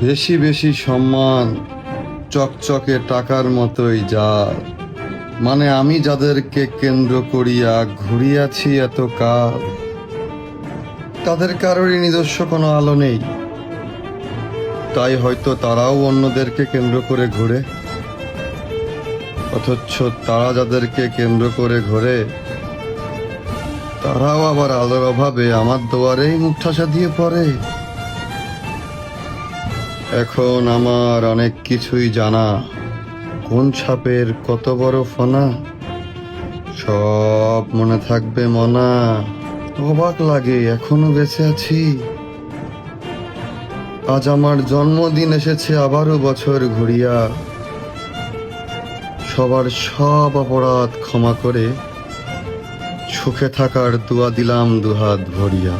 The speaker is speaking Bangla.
বেশি বেশি সম্মান চকচকে টাকার মতোই জাল। মানে আমি যাদেরকে কেন্দ্র করিয়া ঘুরিয়াছি এত কাল, তাদের কারোরই নিজস্ব কোনো আলো নেই। তাই হয়তো তারাও অন্যদেরকে কেন্দ্র করে ঘোরে, অথচ তারা যাদেরকে কেন্দ্র করে ঘোরে তারাও আবার আলোর অভাবে আমার দুয়ারেই মুখ ঠাসা দিয়ে পড়ে। এখন আমার অনেক কিছুই জানা, কোন সাপের কত বড় ফনা সব মনে থাকবে মনা। অবাক লাগে এখনো বেঁচে আছি। আজ আমার জন্মদিন এসেছে আবারও বছর ঘুরিয়া। সবার সব অপরাধ ক্ষমা করে সুখে থাকার দোয়া দিলাম দুহাত ভরিয়া।